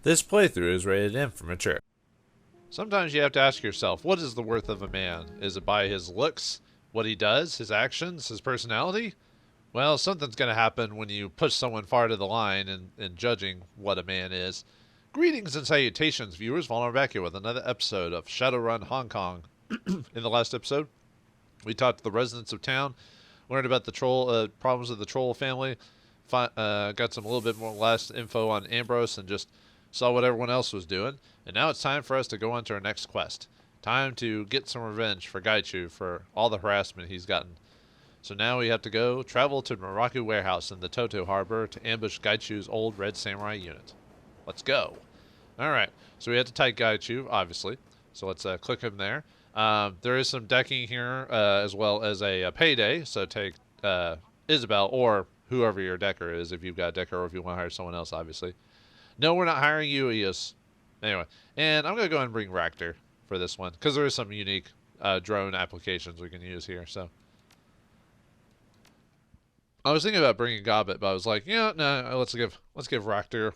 This playthrough is rated M for mature. Sometimes you have to ask yourself, what is the worth of a man? Is it by his looks, what he does, his actions, his personality? Well, something's going to happen when you push someone far to the line in judging what a man is. Greetings and salutations, viewers. Vauldemare back here with another episode of Shadowrun Hong Kong. In the last episode, we talked to the residents of town, learned about the troll problems of the troll family, got some a little bit more last info on Ambrose, and just saw what everyone else was doing. And now it's time for us to go on to our next quest. Time to get some revenge for Gaichu for all the harassment he's gotten. So now we have to travel to Miraku Warehouse in the Toto Harbor to ambush Gaichu's old Red Samurai unit. Let's go. Alright, so we had to type Gaichu, obviously. So let's click him there. There is some decking here, as well as a payday. So take Isabel, or whoever your decker is, if you've got a decker, or if you want to hire someone else, obviously. No, we're not hiring you, Eos. Anyway, and I'm going to go ahead and bring Ractor for this one, because there is some unique drone applications we can use here, so. I was thinking about bringing Gobbet, but I was like, yeah, no, let's give Ractor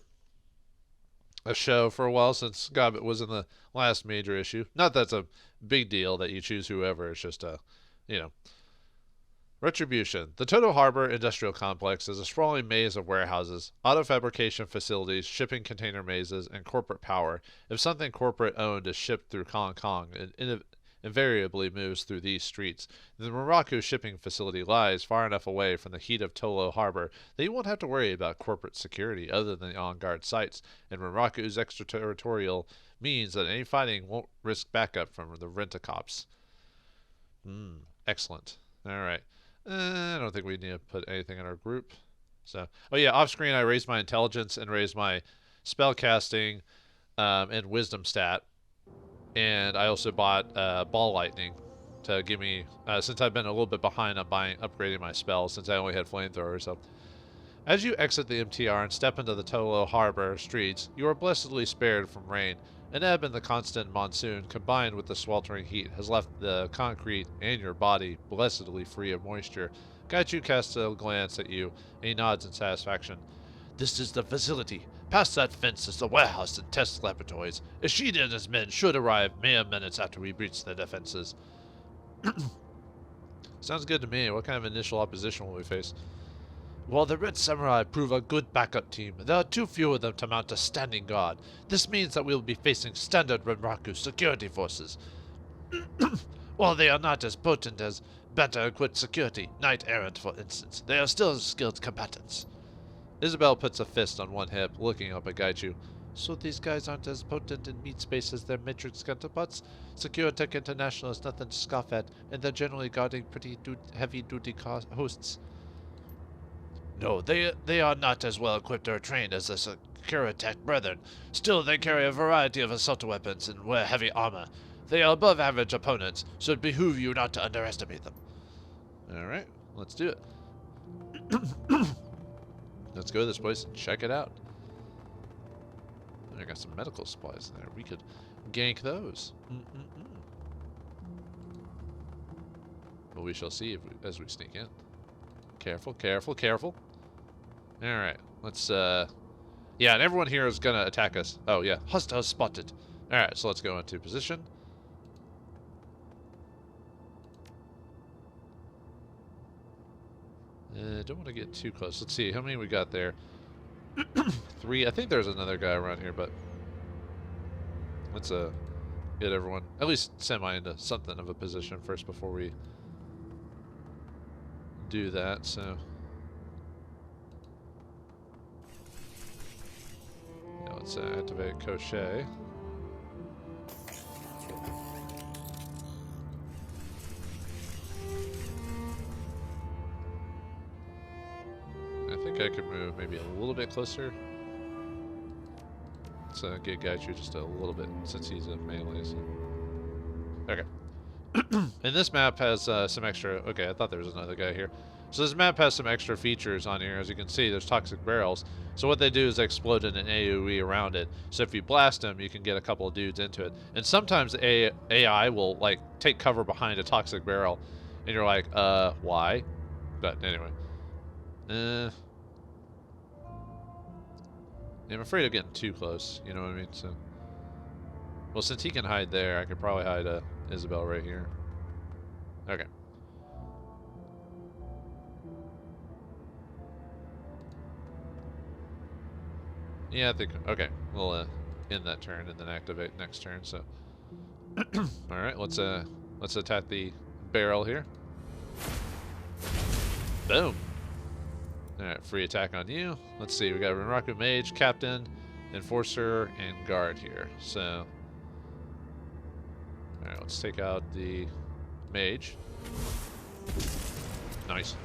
a show for a while, since Gobbet was in the last major issue. Not that's a big deal that you choose whoever, it's just you know. Retribution. The Toto Harbor Industrial Complex is a sprawling maze of warehouses, auto fabrication facilities, shipping container mazes, and corporate power. If something corporate owned is shipped through Hong Kong, it invariably moves through these streets. The Miraku shipping facility lies far enough away from the heat of Tolo Harbor that you won't have to worry about corporate security other than the on-guard sites, and Miraku's extraterritorial means that any fighting won't risk backup from the rent-a-cops. Excellent. Alright. I don't think we need to put anything in our group. So, oh yeah, off screen I raised my intelligence and raised my spellcasting and wisdom stat. And I also bought ball lightning to give me, since I've been a little bit behind on upgrading my spells since I only had flamethrower. So, as you exit the MTR and step into the Tolo Harbor streets, you are blessedly spared from rain. An ebb in the constant monsoon, combined with the sweltering heat, has left the concrete and your body blessedly free of moisture. Gaichu casts a glance at you, and he nods in satisfaction. This is the facility. Past that fence is the warehouse and test laboratories. Ishida and his men should arrive mere minutes after we breach the defenses. Sounds good to me. What kind of initial opposition will we face? While the Red Samurai prove a good backup team, there are too few of them to mount a standing guard. This means that we will be facing standard Renraku security forces. While they are not as potent as better-equipped security, knight-errant for instance, they are still skilled combatants. Isabel puts a fist on one hip, looking up at Gaichu. So these guys aren't as potent in meat space as their Matrix counterparts? Securotech International is nothing to scoff at, and they're generally guarding pretty heavy-duty hosts. No, they are not as well equipped or trained as the Securotech brethren. Still, they carry a variety of assault weapons and wear heavy armor. They are above average opponents, so it behooves you not to underestimate them. Alright, let's do it. Let's go to this place and check it out. I got some medical supplies in there. We could gank those. But we shall see as we sneak in. Careful, careful, careful. Alright, let's, yeah, and everyone here is gonna attack us. Oh, yeah, hostiles spotted. Alright, so let's go into position. Don't want to get too close. Let's see, how many we got there? 3. I think there's another guy around here, but let's, get everyone, at least semi into something of a position first before we do that, so. Now let's activate Crochet. I think I could move maybe a little bit closer. Let's get Gaichu just a little bit since he's a melee. So. Okay. And this map has some extra. Okay, I thought there was another guy here. So this map has some extra features on here. As you can see, there's toxic barrels. So what they do is they explode in an AoE around it. So if you blast them, you can get a couple of dudes into it. And sometimes AI will like take cover behind a toxic barrel, and you're like, why? But anyway, I'm afraid of getting too close, you know what I mean? So, well, since he can hide there, I could probably hide Isabel right here. Okay. Yeah, I think, okay, we'll end that turn and then activate next turn, so. Alright, let's attack the barrel here. Boom! Alright, free attack on you. Let's see, we got Renraku Mage, Captain, Enforcer, and Guard here, so. Alright, let's take out the Mage. Nice.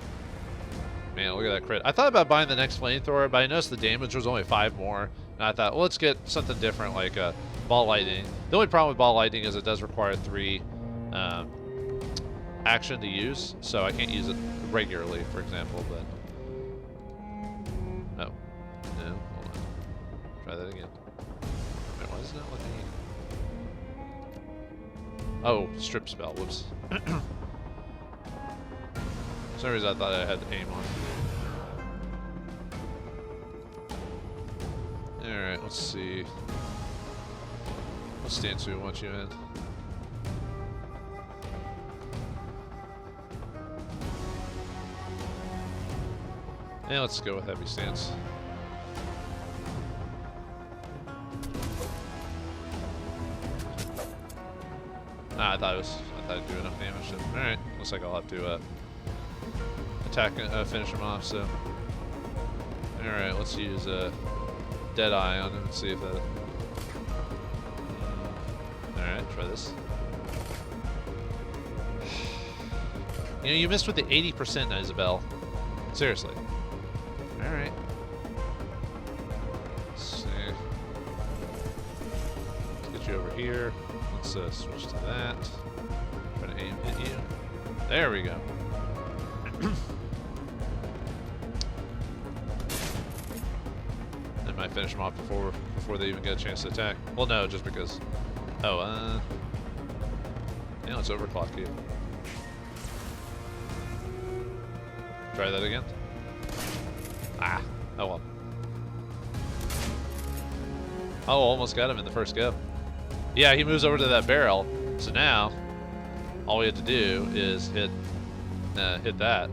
Man, look at that crit. I thought about buying the next flamethrower, but I noticed the damage was only 5 more. And I thought, well, let's get something different like ball lightning. The only problem with ball lightning is it does require 3 action to use, so I can't use it regularly, for example. But no, hold on. Try that again. Wait, why isn't it letting me? Oh, strip spell. Whoops. For some reason I thought I had the aim on. Alright, let's see. What stance do we want you in? Yeah, let's go with heavy stance. I thought it'd do enough damage. Alright, looks like I'll have to attack and finish him off, so. Alright, let's use Deadeye on him and see if that. Alright, try this. You know, you missed with the 80%, Isabel. Seriously. Alright. Let's see. Let's get you over here. Let's switch to that. Try to aim hit you. There we go. That might finish them off before they even get a chance to attack. Well, no, just because. Oh, yeah, let's overclock you. Try that again. Ah, oh well. Oh, almost got him in the first go. Yeah, he moves over to that barrel. So now, all we have to do is hit that.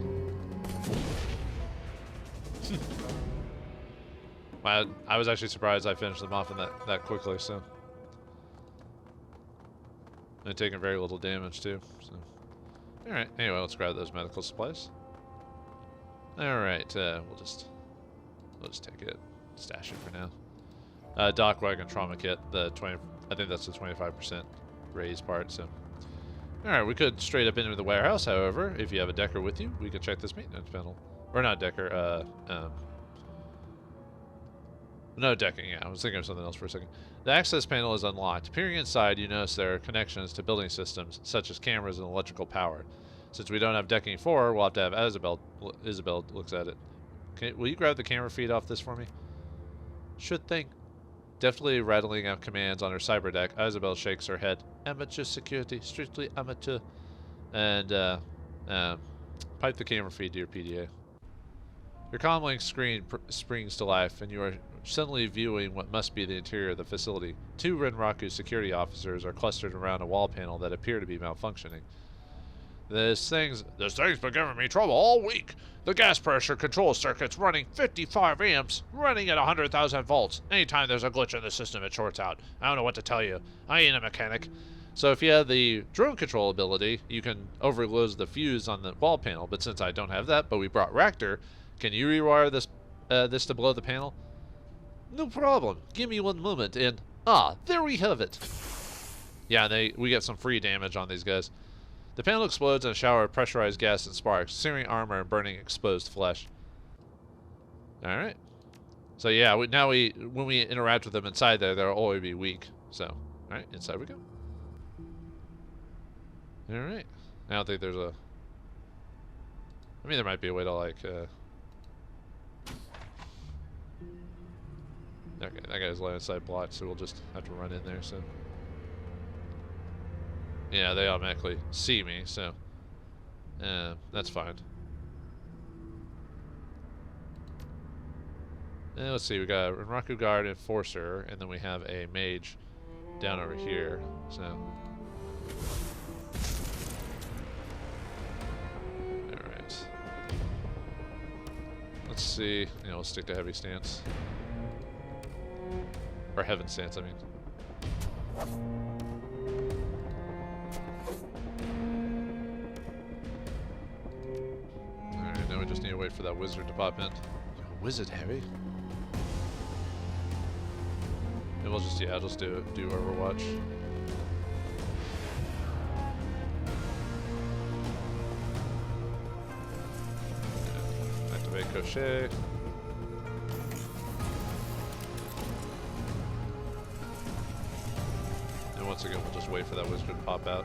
I was actually surprised I finished them off in that quickly. So, and taking very little damage too. So, all right. Anyway, let's grab those medical supplies. All right, we'll just take it, stash it for now. Dock wagon trauma kit, I think that's the 25% raise part. So, all right, we could straight up into the warehouse. However, if you have a decker with you, we could check this maintenance panel, or not decker. No decking. Yeah, I was thinking of something else for a second. The access panel is unlocked. Peering inside, you notice there are connections to building systems such as cameras and electrical power. Since we don't have decking 4, we'll have to have Isabel looks at it. Will you grab the camera feed off this for me? Should think. Deftly rattling out commands on her cyber deck, Isabel shakes her head. Amateur security, strictly amateur. And pipe the camera feed to your PDA. Your comlink screen springs to life, and you are suddenly viewing what must be the interior of the facility. 2 Renraku security officers are clustered around a wall panel that appear to be malfunctioning. This thing's been giving me trouble all week. The gas pressure control circuit's running 55 amps, running at 100,000 volts. Anytime there's a glitch in the system, it shorts out. I don't know what to tell you. I ain't a mechanic. So if you have the drone control ability, you can overload the fuse on the wall panel. But since I don't have that, but we brought Ractor, can you rewire this to blow the panel? No problem. Give me one moment, and there we have it. Yeah, we get some free damage on these guys. The panel explodes in a shower of pressurized gas and sparks, searing armor and burning exposed flesh. All right. So yeah, when we interact with them inside there, they'll always be weak. So, all right, inside we go. All right. I don't think there's a. I mean, there might be a way to like. Okay, that guy's line of sight blocked, so we'll just have to run in there. So. Yeah, they automatically see me, so that's fine. And let's see, we got a Renraku Guard Enforcer, and then we have a Mage down over here. So, alright. Let's see, we'll stick to heavy stance. Or heaven stance, I mean. Alright, now we just need to wait for that wizard to pop in. You're a wizard, Harry. And we'll just, I'll just do Overwatch. Activate Crochet. And once again, we'll just wait for that wizard to pop out.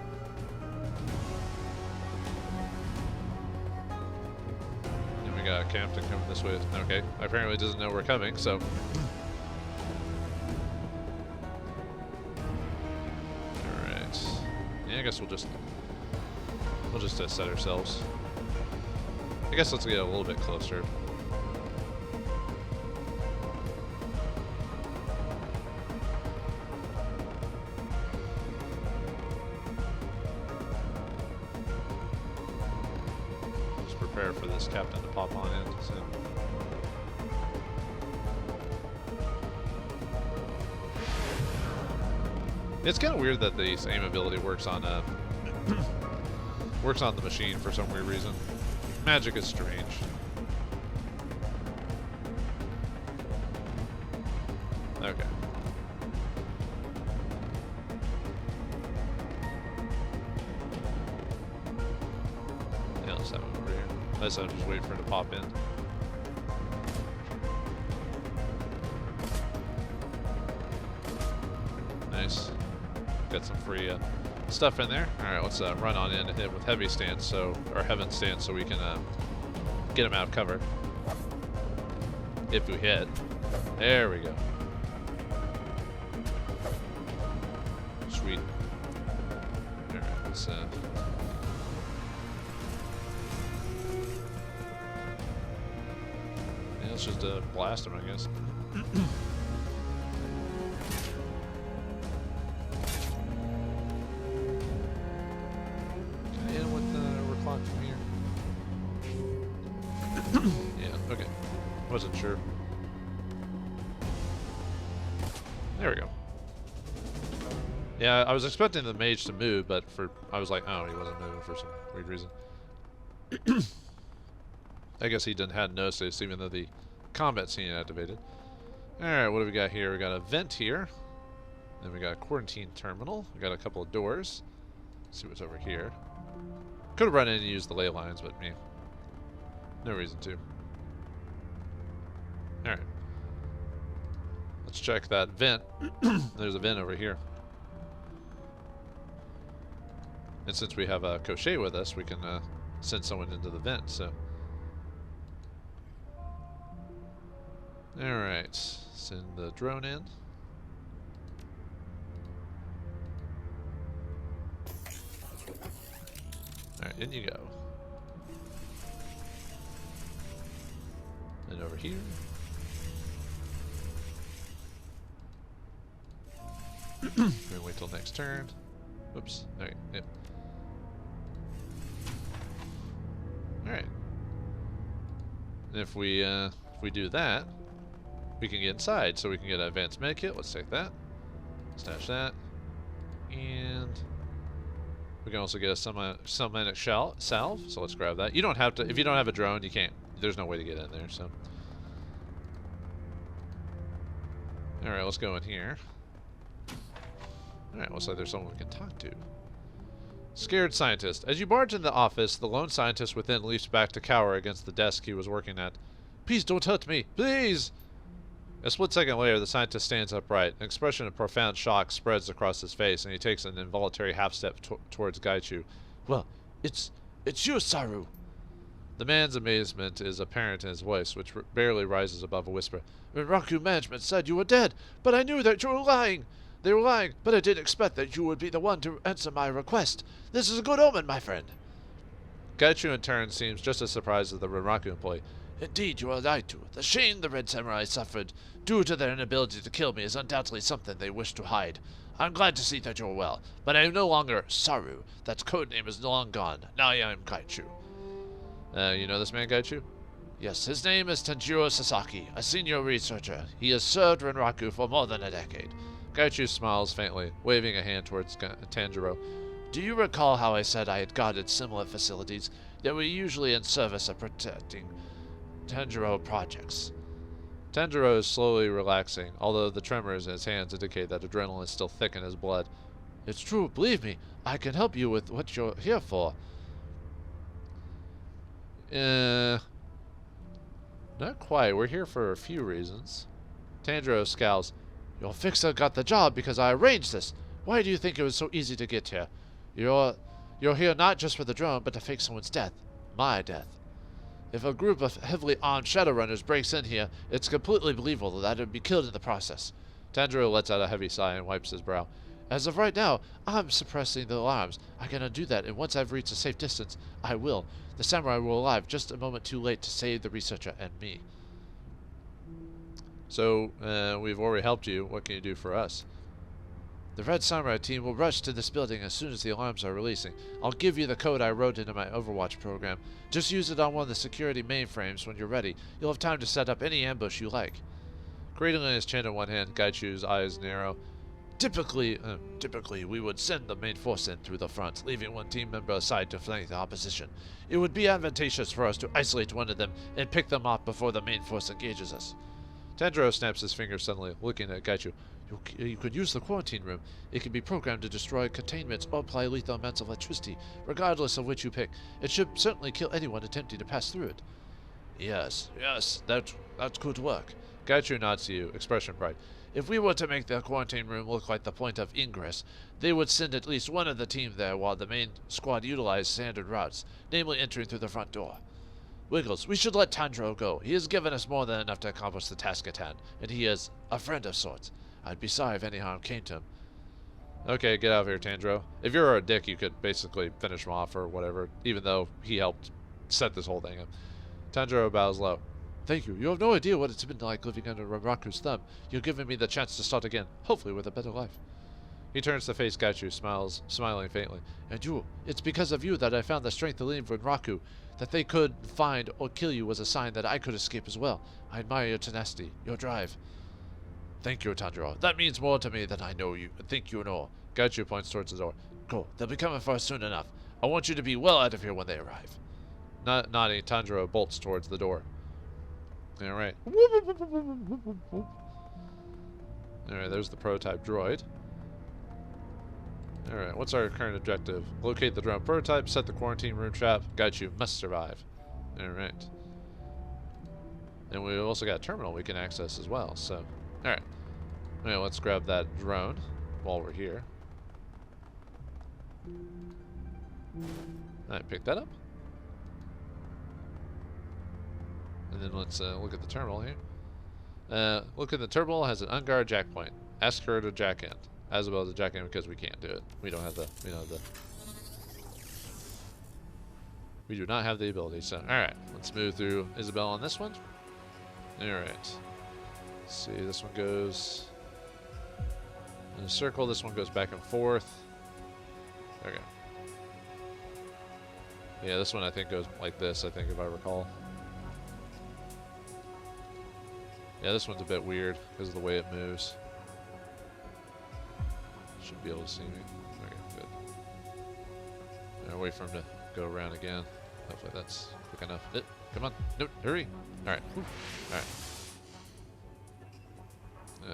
And we got Captain coming this way. Okay, apparently doesn't know we're coming, so. Alright. Yeah, I guess we'll just set ourselves. I guess let's get a little bit closer. Just prepare for this captain to pop on in. So. It's kind of weird that the aim ability works on works on the machine for some weird reason. Magic is strange. Okay. Yeah, let's have it over here. Let's just wait for it to pop in. Nice. Got some free stuff in there. All right, let's run on in and hit with heavy stance, or heaven stance, so we can get him out of cover. If we hit, there we go. Sweet. All right, let's yeah, let's just blast him, I guess. Yeah, okay. Wasn't sure. There we go. Yeah, I was expecting the mage to move, but I was like, oh, he wasn't moving for some weird reason. I guess he hadn't noticed this, even though the combat scene activated. Alright, what do we got here? We got a vent here. Then we got a quarantine terminal. We got a couple of doors. Let's see what's over here. Could have run in and used the ley lines, but me. No reason to. Alright. Let's check that vent. There's a vent over here. And since we have a Crochet with us, we can send someone into the vent, so. Alright. Send the drone in. Alright, in you go. And over here. We're gonna wait till next turn. Whoops. Alright, yep. Alright. And if we do that, we can get inside, so we can get an advanced medkit. Let's take that. Stash that. And we can also get a summonic salve, so let's grab that. You don't have to, if you don't have a drone, you can't, there's no way to get in there, so. Alright, let's go in here. Alright, looks like there's someone we can talk to. Scared scientist. As you barge into the office, the lone scientist within leaps back to cower against the desk he was working at. Please don't hurt me, please! A split second later, the scientist stands upright. An expression of profound shock spreads across his face, and he takes an involuntary half-step towards Gaichu. Well, it's you, Saru! The man's amazement is apparent in his voice, which barely rises above a whisper. Raku management said you were dead, but I knew that you were lying! They were lying, but I didn't expect that you would be the one to answer my request. This is a good omen, my friend. Gaichu, in turn, seems just as surprised as the Renraku employee. Indeed, you are right to. The shame the Red Samurai suffered due to their inability to kill me is undoubtedly something they wish to hide. I'm glad to see that you're well, but I am no longer Saru. That codename is long gone. Now I am Gaichu. You know this man, Gaichu? Yes, his name is Tanjiro Sasaki, a senior researcher. He has served Renraku for more than a decade. Gaichu smiles faintly, waving a hand towards Tanjiro. Do you recall how I said I had guarded similar facilities that were usually in service of protecting Tanjiro projects? Tanjiro is slowly relaxing, although the tremors in his hands indicate that adrenaline is still thick in his blood. It's true, believe me. I can help you with what you're here for. Not quite. We're here for a few reasons. Tanjiro scowls. Your fixer got the job because I arranged this. Why do you think it was so easy to get here? You're here not just for the drone, but to fake someone's death. My death. If a group of heavily armed Shadowrunners breaks in here, it's completely believable that it would be killed in the process. Tanjiro lets out a heavy sigh and wipes his brow. As of right now, I'm suppressing the alarms. I can undo that, and once I've reached a safe distance, I will. The samurai will arrive just a moment too late to save the researcher and me. So, we've already helped you. What can you do for us? The Red Samurai team will rush to this building as soon as the alarms are releasing. I'll give you the code I wrote into my Overwatch program. Just use it on one of the security mainframes when you're ready. You'll have time to set up any ambush you like. Cradling his chin in one hand, Gaichu's eyes narrow. Typically, we would send the main force in through the front, leaving one team member aside to flank the opposition. It would be advantageous for us to isolate one of them and pick them off before the main force engages us. Tanjiro snaps his fingers suddenly, looking at Gaichu. You could use the quarantine room. It can be programmed to destroy containments or apply lethal amounts of electricity, regardless of which you pick. It should certainly kill anyone attempting to pass through it. Yes, that could work. Gaichu nods to you, expression bright. If we were to make the quarantine room look like the point of ingress, they would send at least one of the team there while the main squad utilized standard routes, namely entering through the front door. Wiggles, we should let Tanjiro go. He has given us more than enough to accomplish the task at hand, and he is a friend of sorts. I'd be sorry if any harm came to him. Okay, get out of here, Tanjiro. If you're a dick, you could basically finish him off or whatever, even though he helped set this whole thing up. Tanjiro bows low. Thank you. You have no idea what it's been like living under Renraku's thumb. You've given me the chance to start again, hopefully with a better life. He turns to face Gaichu, smiling faintly. And you, it's because of you that I found the strength to leave Renraku. That they could find or kill you was a sign that I could escape as well. I admire your tenacity, your drive. Thank you, Tanjiro. That means more to me than I think you know. Gaichu points towards the door. Go. They'll be coming for us soon enough. I want you to be well out of here when they arrive. Nodding, Tanjiro bolts towards the door. Alright. Alright, there's the prototype droid. Alright, what's our current objective? Locate the drone prototype, set the quarantine room trap. Gaichu must survive. Alright. And we also got a terminal we can access as well, so. Alright. Alright, let's grab that drone while we're here. Alright, pick that up. And then let's look at the terminal here. Look at the terminal, has an unguarded jack point. Ask her to jack in. Isabel to jack in because we can't do it. We don't have the, we do not have the ability, so alright. Let's move through Isabel on this one. Alright. Let's see, this one goes in a circle, this one goes back and forth. Okay. Yeah, this one I think goes like this, I think, if I recall. Yeah, this one's a bit weird because of the way it moves. Should be able to see me. Okay, good. I'll wait for him to go around again. Hopefully that's quick enough. Come on. No, hurry. Alright. Alright.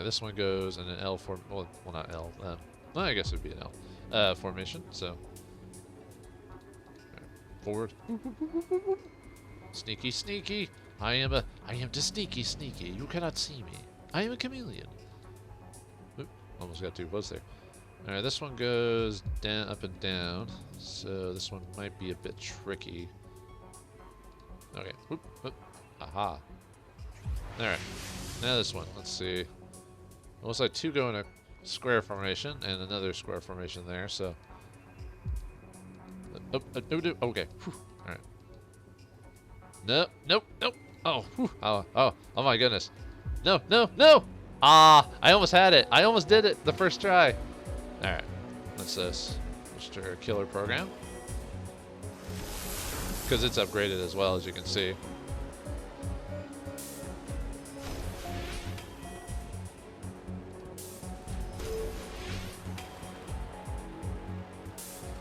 This one goes in an L form. Well, not L. Well, I guess it would be an L formation. So. Right, forward. Sneaky, sneaky. I am the sneaky, sneaky. You cannot see me. I am a chameleon. Oop, almost got too close there. Alright, this one goes down, up and down. So this one might be a bit tricky. Okay. Whoop, whoop. Aha. Alright. Now this one. Let's see. It looks like two go in a square formation and another square formation there, so. Okay. Alright. Nope, nope, nope. Oh, whew. Oh my goodness. No, no, no! Ah, I almost had it. I almost did it the first try. All right, what's this? Mr. Killer Program. Because it's upgraded as well, as you can see.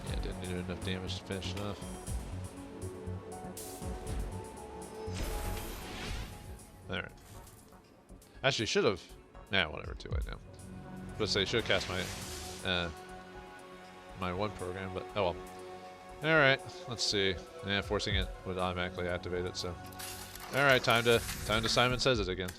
Yeah, didn't do enough damage to finish enough. Alright. Actually, should have. Nah, whatever. Too late now. Let's say should have cast my my one program, but oh well. All right. Let's see. Yeah, forcing it would automatically activate it. So, all right, time to Simon Says It again.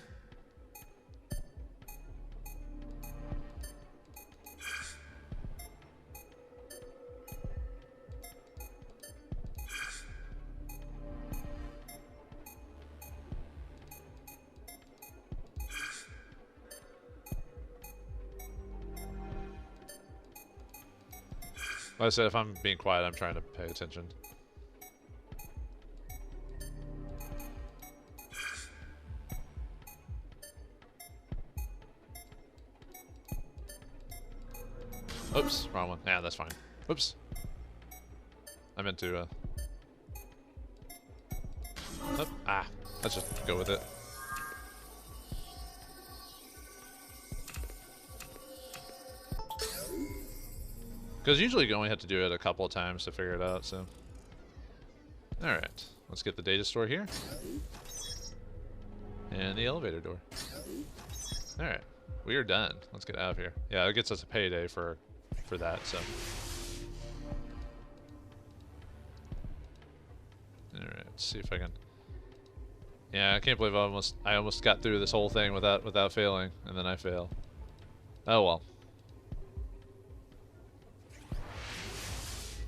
Like I said, if I'm being quiet, I'm trying to pay attention. Oops, wrong one. Yeah, that's fine. Oops. I meant to, oh, let's just go with it. Because usually you only have to do it a couple of times to figure it out, so. Alright, let's get the data store here. And the elevator door. Alright, we are done. Let's get out of here. Yeah, it gets us a payday for that, so. Alright, let's see if I can. Yeah, I can't believe I almost got through this whole thing without failing, and then I fail. Oh well.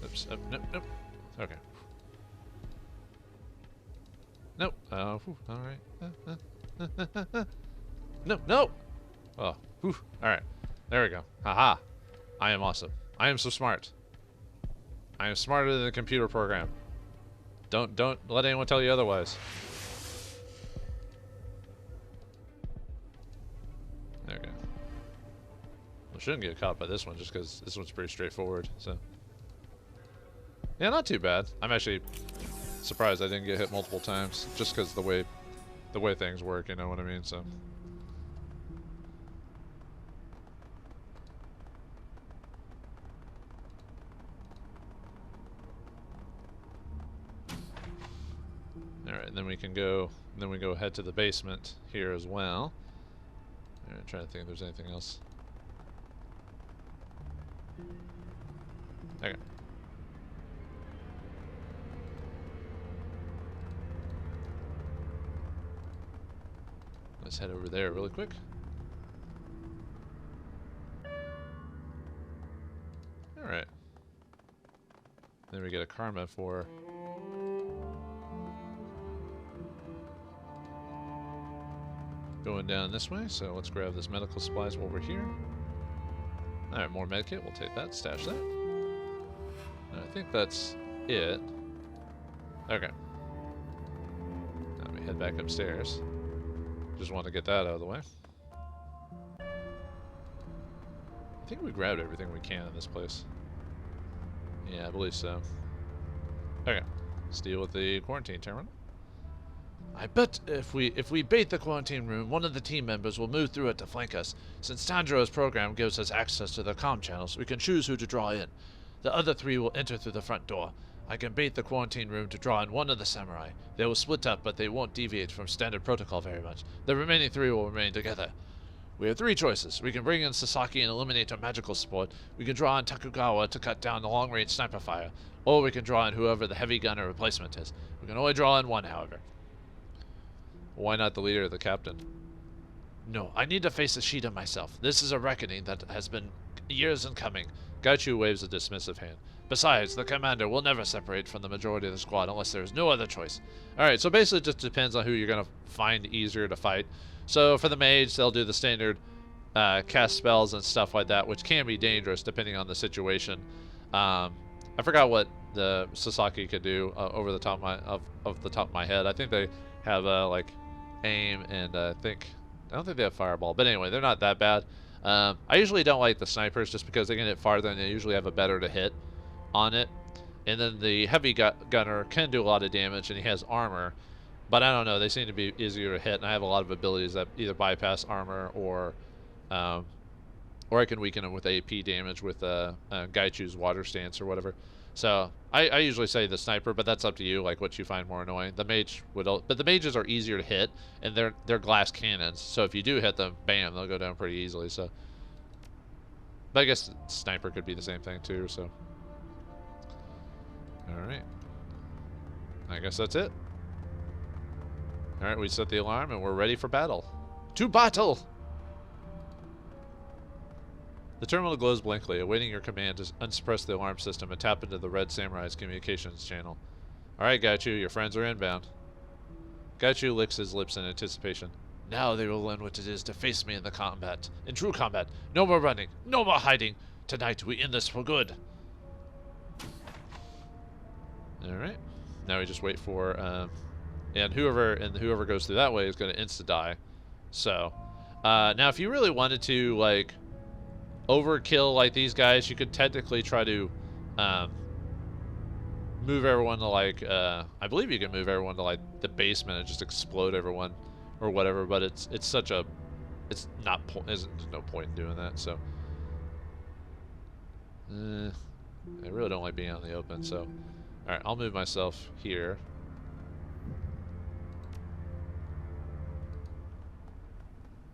Oops. Oh, nope, nope. Okay. Nope. Oh, alright. No, no! Oh, whew. Alright. There we go. Haha. I am awesome. I am so smart. I am smarter than the computer program. Don't let anyone tell you otherwise. There we go. Well, shouldn't get caught by this one just because this one's pretty straightforward, so. Yeah, not too bad. I'm actually surprised I didn't get hit multiple times, just because the way things work, you know what I mean? So. All right, then we can go. Then we go head to the basement here as well. All right, trying to think if there's anything else. Okay. Let's head over there really quick. Alright. Then we get a karma for... going down this way, so let's grab this medical supplies while we're here. Alright, more medkit, we'll take that, stash that. And I think that's it. Okay. Now we head back upstairs. Just want to get that out of the way. I think we grabbed everything we can in this place. Yeah, I believe so. Okay. Let's deal with the quarantine terminal. I bet if we bait the quarantine room, one of the team members will move through it to flank us. Since Tanjiro's program gives us access to the comm channels, we can choose who to draw in. The other three will enter through the front door. I can bait the quarantine room to draw in one of the samurai. They will split up, but they won't deviate from standard protocol very much. The remaining three will remain together. We have three choices. We can bring in Sasaki and eliminate our magical support. We can draw in Takugawa to cut down the long-range sniper fire. Or we can draw in whoever the heavy gunner replacement is. We can only draw in one, however. Why not the leader or the captain? No, I need to face Ishida myself. This is a reckoning that has been years in coming. Gaichu waves a dismissive hand. Besides, the commander will never separate from the majority of the squad unless there is no other choice. Alright, so basically it just depends on who you're going to find easier to fight. So for the mage, they'll do the standard cast spells and stuff like that, which can be dangerous depending on the situation. I forgot what the Sasaki could do over the top of the top of my head. I think they have like aim and I don't think they have fireball, but anyway, they're not that bad. I usually don't like the snipers just because they can hit farther and they usually have a better to hit on it. And then the heavy gunner can do a lot of damage and he has armor, but I don't know, they seem to be easier to hit, and I have a lot of abilities that either bypass armor or I can weaken them with AP damage with Gaichu's water stance or whatever. So I usually say the sniper, but that's up to you, like what you find more annoying. The mage but the mages are easier to hit, and they're glass cannons. So if you do hit them, bam, they'll go down pretty easily. So, but I guess the sniper could be the same thing too. So, all right, I guess that's it. All right, we set the alarm and we're ready for battle. To battle! The terminal glows blankly, awaiting your command to unsuppress the alarm system and tap into the Red Samurai's communications channel. Alright, Gaichu, your friends are inbound. Gaichu licks his lips in anticipation. Now they will learn what it is to face me in the combat. In true combat. No more running. No more hiding. Tonight we end this for good. Alright. Now we just wait for, and whoever goes through that way is going to insta-die. So, now if you really wanted to, like, overkill like these guys, you could technically try to move everyone to like I believe you can move everyone to like the basement and just explode everyone or whatever, but there's no point in doing that. So I really don't like being out in the open. So alright, I'll move myself here.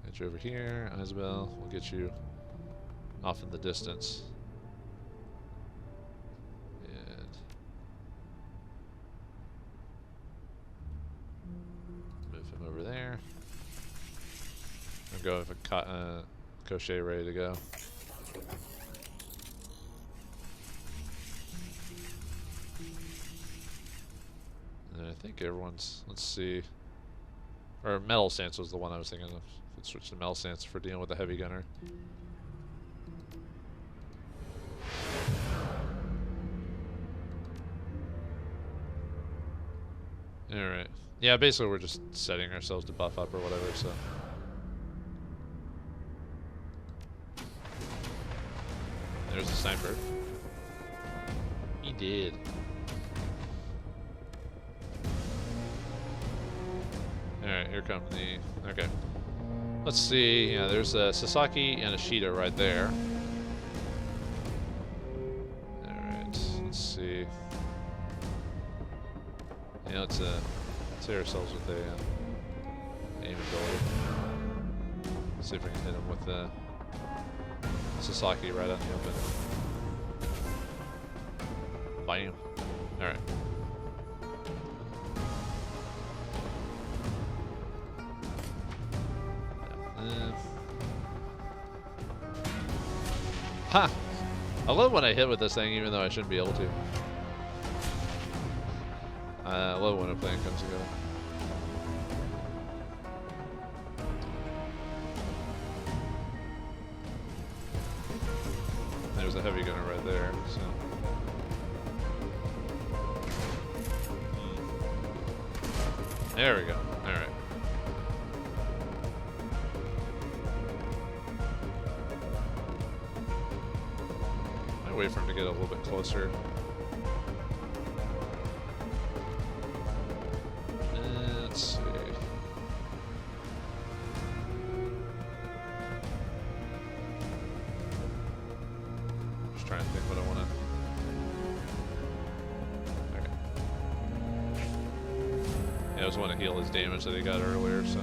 Get you over here, Isabel. We'll get you off in the distance. And move him over there. I'll go with a crochet ready to go. And I think everyone's, let's see. Or metal stance was the one I was thinking of. Let's switch to metal stance for dealing with the heavy gunner. Alright. Yeah, basically we're just setting ourselves to buff up or whatever, so. There's a sniper. He did. Alright, here come the... Okay. Let's see. Yeah, there's a Sasaki and a Shida right there. Alright, let's see. Yeah, let's say ourselves with a aim ability. See if we can hit him with the Sasaki right out in the open. Bam. Alright. Ha! I love when I hit with this thing even though I shouldn't be able to. I love when a plan comes together. There's a heavy gunner right there, so. There we go. Alright. Might wait for him to get a little bit closer. Let's see. Just trying to think what I want to. Okay. Yeah, I just want to heal his damage that he got earlier, so.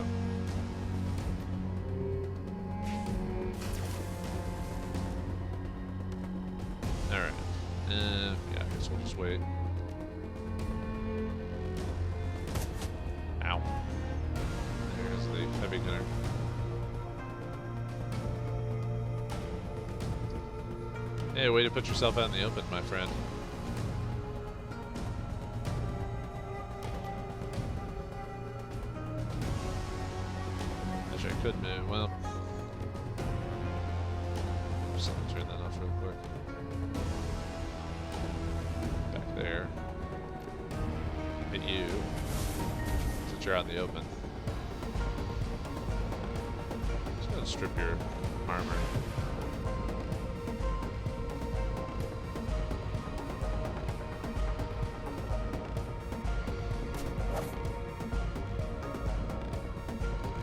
Alright. Yeah, I guess we'll just wait. Ow. There's the heavy gunner. Hey, way to put yourself out in the open, my friend. Actually, I could move. Well, just let me turn that off real quick. Back there. Hit you. To you're out in the open. Just gonna strip your armor.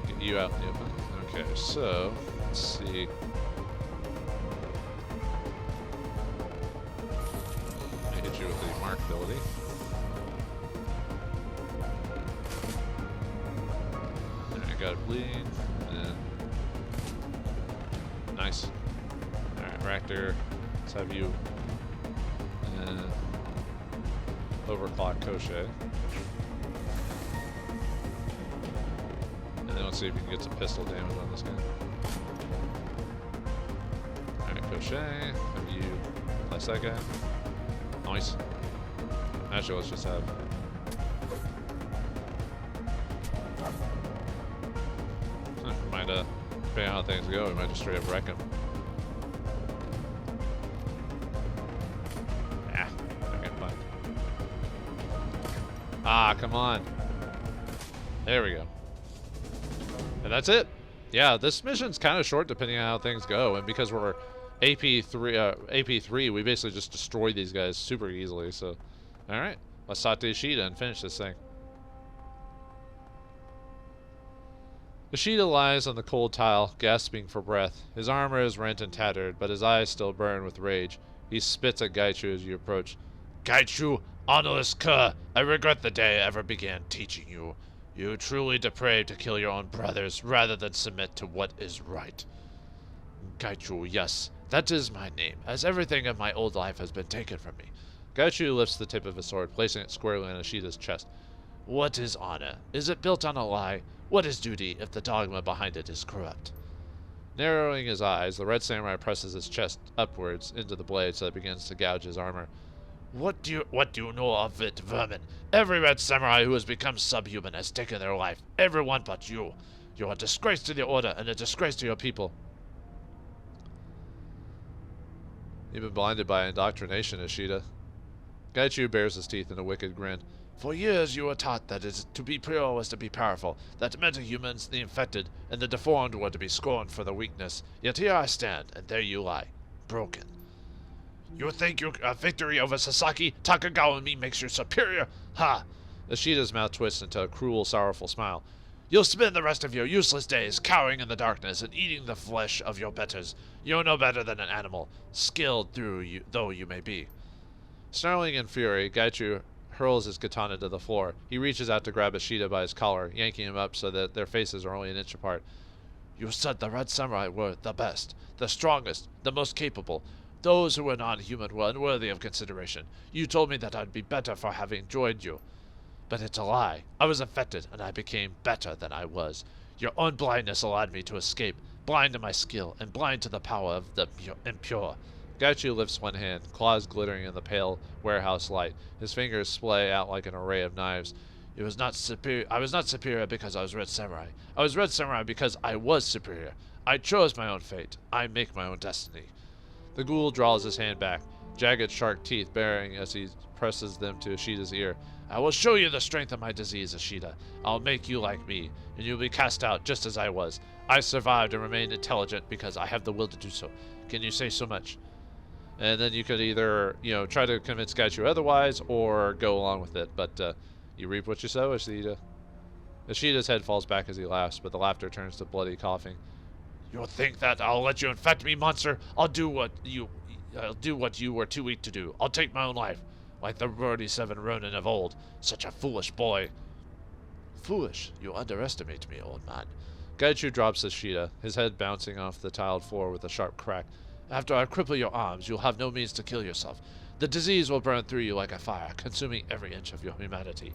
Get you out in the open. Okay, so let's see. I hit you with the mark ability. Got it bleeding, and nice. Alright, Raptor, let's have you overclock Crochet. And then let's see if we can get some pistol damage on this guy. Alright, Crochet, have you place that guy. Nice. Actually, let's just have depending on how things go, we might just straight up wreck him. Ah, okay, fine. Ah, come on. There we go. And that's it. Yeah, this mission's kind of short depending on how things go, and because we're AP3, we basically just destroy these guys super easily. So, all right, let's talk to Ishida and finish this thing. Ishida lies on the cold tile, gasping for breath. His armor is rent and tattered, but his eyes still burn with rage. He spits at Gaichu as you approach. Gaichu, honorless cur, I regret the day I ever began teaching you. You truly depraved to kill your own brothers rather than submit to what is right. Gaichu, yes, that is my name, as everything of my old life has been taken from me. Gaichu lifts the tip of his sword, placing it squarely on Ishida's chest. What is honor? Is it built on a lie? What is duty if the dogma behind it is corrupt? Narrowing his eyes, the red samurai presses his chest upwards into the blade so it begins to gouge his armor. What do you know of it, vermin? Every red samurai who has become subhuman has taken their life. Everyone but you. You are a disgrace to the order and a disgrace to your people. You've been blinded by indoctrination, Ishida. Gaichu bares his teeth in a wicked grin. For years you were taught that to be pure was to be powerful, that metahumans, the infected, and the deformed were to be scorned for their weakness. Yet here I stand, and there you lie, broken. You think your victory over Sasaki, Takagawa, and me makes you superior? Ha! Ishida's mouth twists into a cruel, sorrowful smile. You'll spend the rest of your useless days cowering in the darkness and eating the flesh of your betters. You're no better than an animal, skilled though you may be. Snarling in fury, Gaichu hurls his katana to the floor. He reaches out to grab Ishida by his collar, yanking him up so that their faces are only an inch apart. You said the Red Samurai were the best, the strongest, the most capable. Those who were non-human were unworthy of consideration. You told me that I'd be better for having joined you. But it's a lie. I was infected, and I became better than I was. Your own blindness allowed me to escape, blind to my skill, and blind to the power of the impure. Gaichu lifts one hand, claws glittering in the pale warehouse light. His fingers splay out like an array of knives. I was not superior because I was Red Samurai. I was Red Samurai because I was superior. I chose my own fate. I make my own destiny. The ghoul draws his hand back, jagged shark teeth baring as he presses them to Ishida's ear. I will show you the strength of my disease, Ishida. I'll make you like me, and you'll be cast out just as I was. I survived and remained intelligent because I have the will to do so. Can you say so much? And then you could either, try to convince Gaichu otherwise, or go along with it. But you reap what you sow, Ishida. Ishida's head falls back as he laughs, but the laughter turns to bloody coughing. You think that I'll let you infect me, monster? I'll do what you were too weak to do. I'll take my own life, like the 37 Ronin of old. Such a foolish boy. Foolish? You underestimate me, old man. Gaichu drops Ishida, his head bouncing off the tiled floor with a sharp crack. After I cripple your arms, you'll have no means to kill yourself. The disease will burn through you like a fire, consuming every inch of your humanity.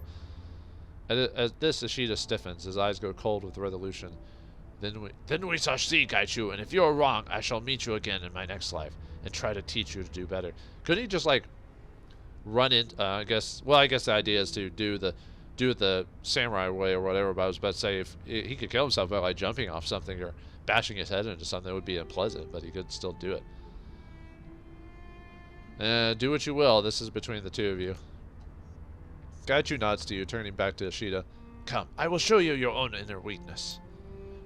At this, Ishida stiffens, his eyes go cold with resolution. Then we shall see, Gaichu, and if you're wrong, I shall meet you again in my next life, and try to teach you to do better. Couldn't he just, run in, I guess the idea is to do it the samurai way or whatever, but I was about to say, if he could kill himself by, jumping off something or bashing his head into something, that would be unpleasant, but he could still do it. Do what you will, this is between the two of you. Gaichu nods to you, turning back to Ishida. Come, I will show you your own inner weakness.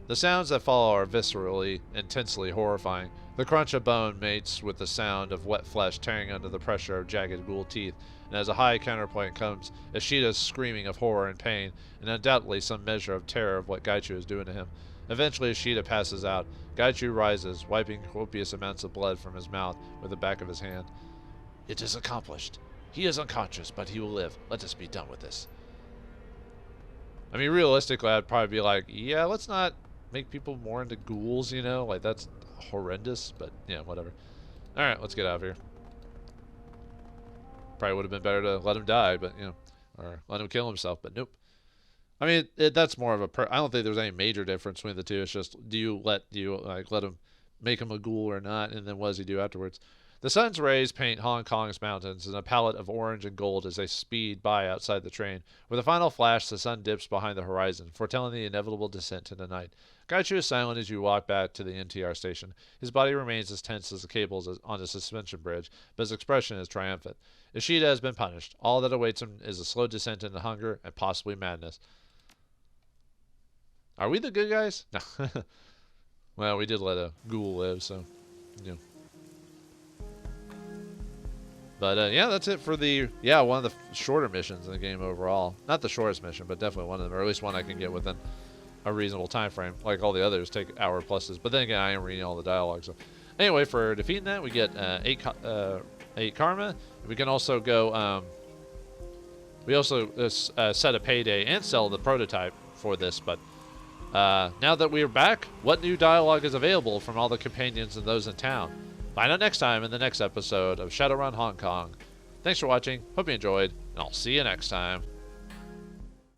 The sounds that follow are viscerally, intensely horrifying. The crunch of bone mates with the sound of wet flesh tearing under the pressure of jagged ghoul teeth, and as a high counterpoint comes Ishida's screaming of horror and pain, and undoubtedly some measure of terror of what Gaichu is doing to him. Eventually Ishida passes out. Gaichu rises, wiping copious amounts of blood from his mouth with the back of his hand. It is accomplished. He is unconscious, but he will live. Let us be done with this. I mean, realistically, I'd probably be like, yeah, let's not make people more into ghouls, you know? Like, that's horrendous, but, yeah, whatever. Alright, let's get out of here. Probably would have been better to let him die, but, you know, or let him kill himself, but nope. I mean, that's more of a... I don't think there's any major difference between the two. It's just, do you let him, make him a ghoul or not, and then what does he do afterwards? The sun's rays paint Hong Kong's mountains in a palette of orange and gold as they speed by outside the train. With a final flash, the sun dips behind the horizon, foretelling the inevitable descent into night. Gaichu is silent as you walk back to the NTR station. His body remains as tense as the cables on a suspension bridge, but his expression is triumphant. Ishida has been punished. All that awaits him is a slow descent into hunger and possibly madness. Are we the good guys? No. Well, we did let a ghoul live, so, you know. But, yeah, that's it for the, one of the shorter missions in the game overall. Not the shortest mission, but definitely one of them, or at least one I can get within a reasonable time frame. Like all the others take hour pluses. But then again, I am reading all the dialogue. So, anyway, for defeating that, we get 8 karma. We can also go, we also set a payday and sell the prototype for this. But now that we are back, what new dialogue is available from all the companions and those in town? Find out next time in the next episode of Shadowrun Hong Kong. Thanks for watching. Hope you enjoyed, and I'll see you next time.